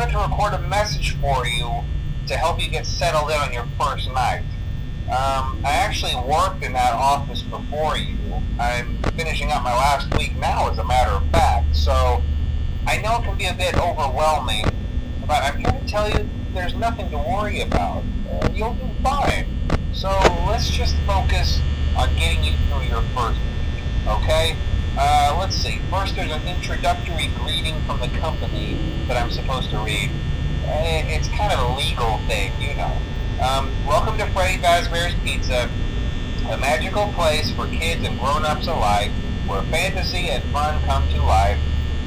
wanted to record a message for you to help you get settled in on your first night. I actually worked in that office before you. I'm finishing up my last week now, as a matter of fact, so I know it can be a bit overwhelming, but I'm here to tell you there's nothing to worry about. You'll do fine. So let's just focus on getting you through your first week, okay? Let's see. First, there's an introductory greeting from the company that I'm supposed to read. It's kind of a legal thing, you know. Welcome to Freddy Fazbear's Pizza, a magical place for kids and grown-ups alike, where fantasy and fun come to life.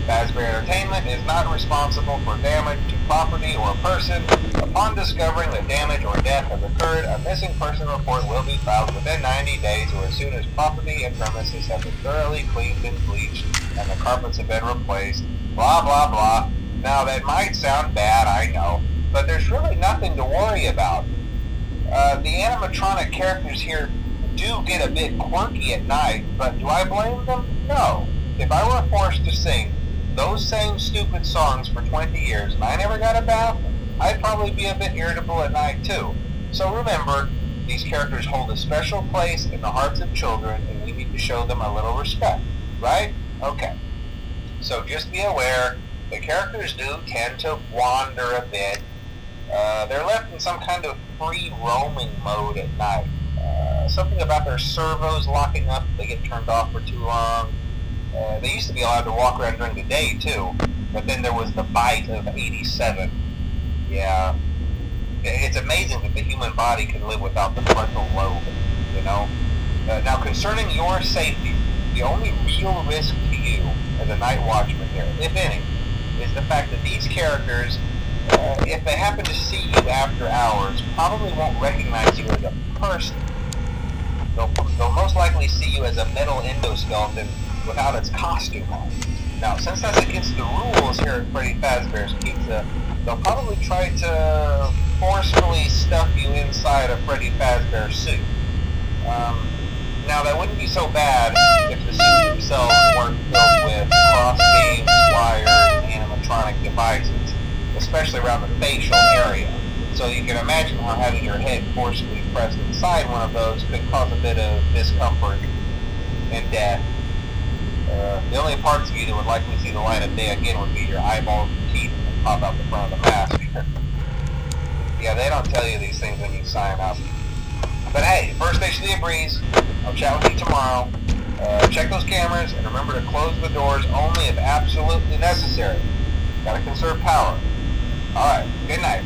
Fazbear Entertainment is not responsible for damage to property or person. Upon discovering that damage or death has occurred, a missing person report will be filed within 90 days or as soon as property and premises have been thoroughly cleaned and bleached and the carpets have been replaced. Blah, blah, blah. Now, that might sound bad, I know, but there's really nothing to worry about. The animatronic characters here do get a bit quirky at night, but do I blame them? No. If I were forced to sing those same stupid songs for 20 years and I never got a bath, I'd probably be a bit irritable at night too. So remember, these characters hold a special place in the hearts of children and we need to show them a little respect, right? Okay. So just be aware, the characters do tend to wander a bit. They're left in some kind of free roaming mode at night. Something about their servos locking up if they get turned off for too long. They used to be allowed to walk around during the day too, but then there was the bite of 87. Yeah, it's amazing that the human body can live without the frontal lobe, you know? Now, concerning your safety, the only real risk to you as a night watchman here, if any, is the fact that these characters, if they happen to see you after hours, probably won't recognize you as a person. They'll most likely see you as a metal endoskeleton without its costume on. Now, since that's against the rules here at Freddy Fazbear's Pizza, they'll probably try to forcefully stuff you inside a Freddy Fazbear suit. Now, that wouldn't be so bad if the suits themselves weren't filled with cross-beams, wires, and animatronic devices, especially around the facial area. So you can imagine how having your head forcefully pressed inside one of those could cause a bit of discomfort and death. The only parts of you that would likely see the light of day again would be your eyeballs and teeth that pop out the front of the mask. Yeah, they don't tell you these things when you sign up. But hey, first station of the breeze. I'll chat with you tomorrow. Check those cameras and remember to close the doors only if absolutely necessary. Gotta conserve power. Alright, good night.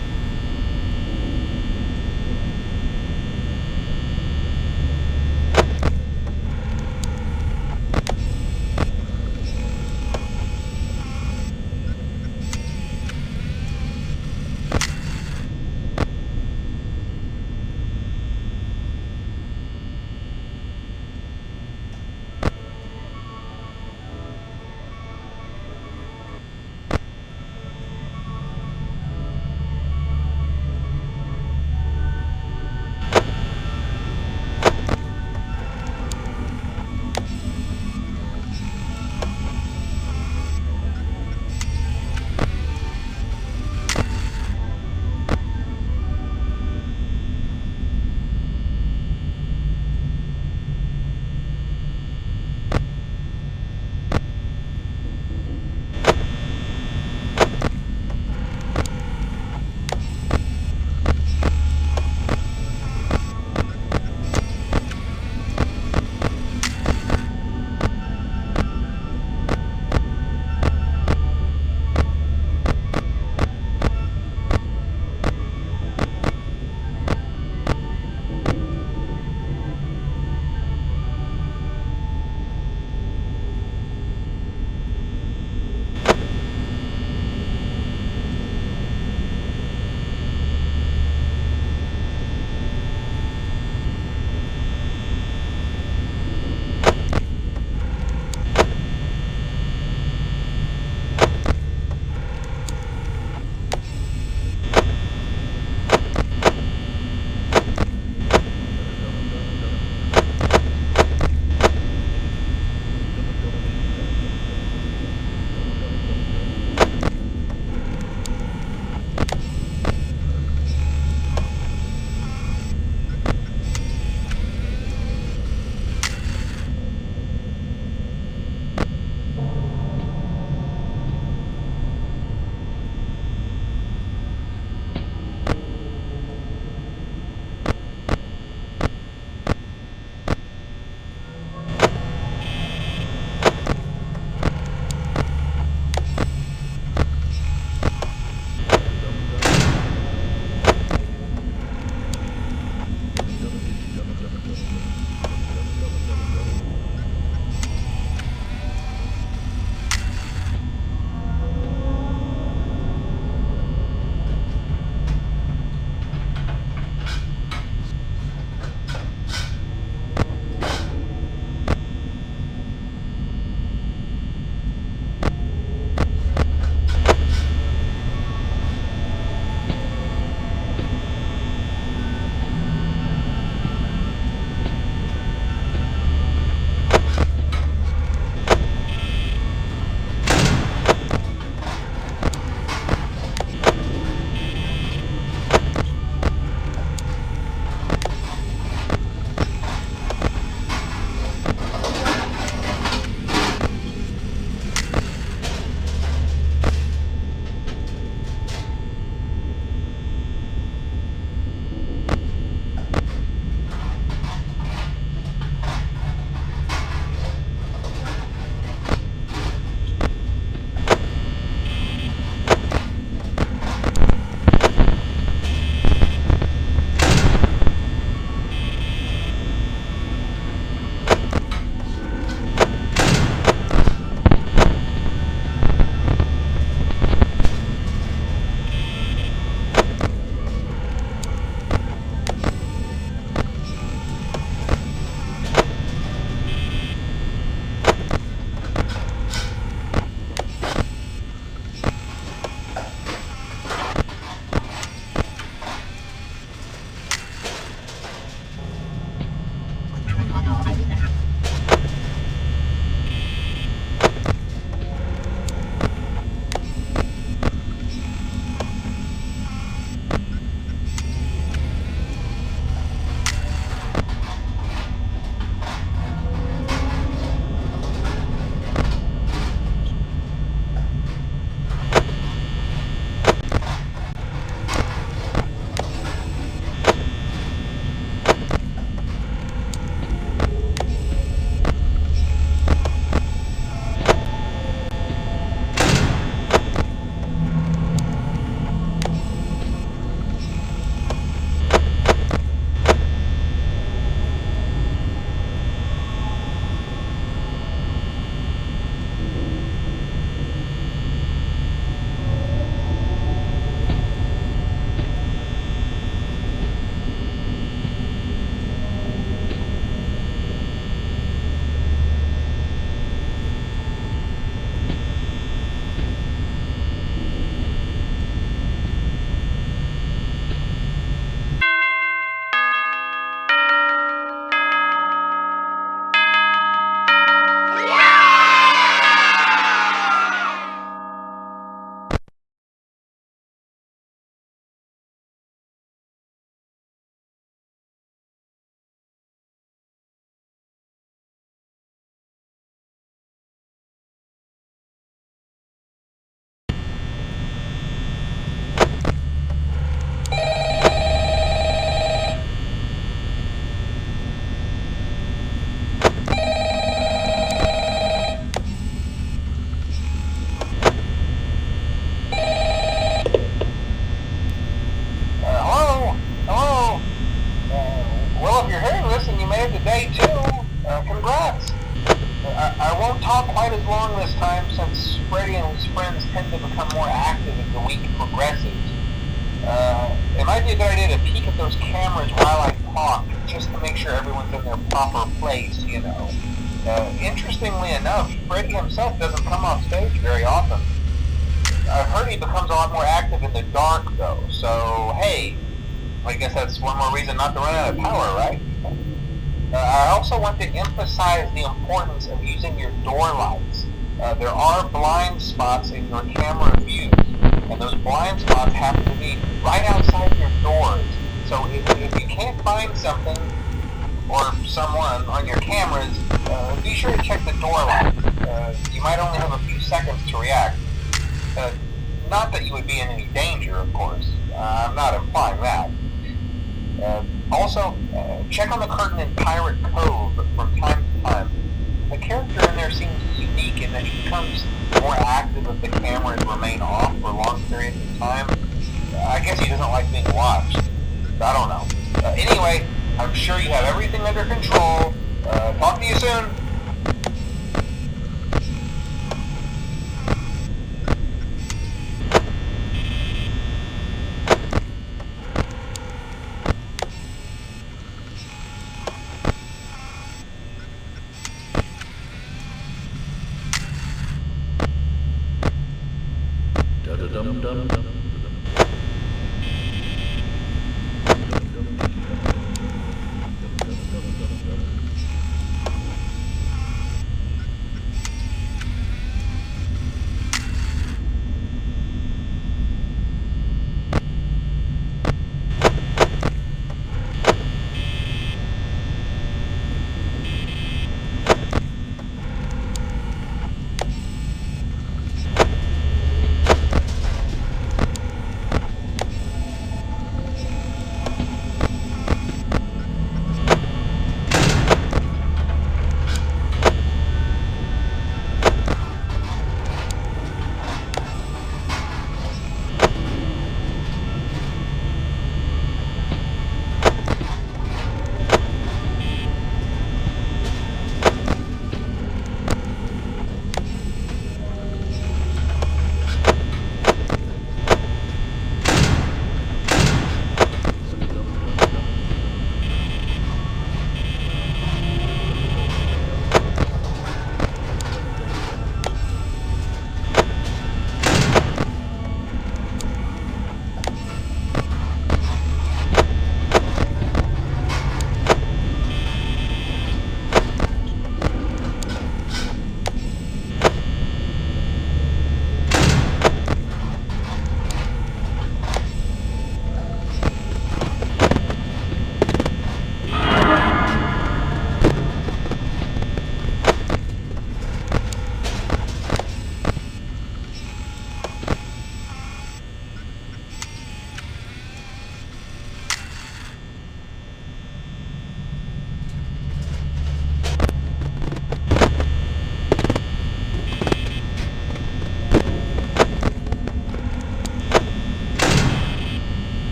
might be a good idea to peek at those cameras while I talk, just to make sure everyone's in their proper place, you know. Interestingly enough, Freddy himself doesn't come off stage very often. I heard he becomes a lot more active in the dark, though, so hey, I guess that's one more reason not to run out of power, right? I also want to emphasize the importance of using your door lights. There are blind spots in your camera views, and those blind spots happen to be right outside your doors. So if you can't find something or someone on your cameras, be sure to check the door lights. You might only have a few seconds to react. Not that you would be in any danger, of course. I'm not implying that. Also, check on the curtain in Pirate Cove from time to time. The character in there seems unique in that he becomes more active if the cameras remain off for long periods of time. I guess he doesn't like being watched. I don't know. Anyway, I'm sure you have everything under control. Talk to you soon.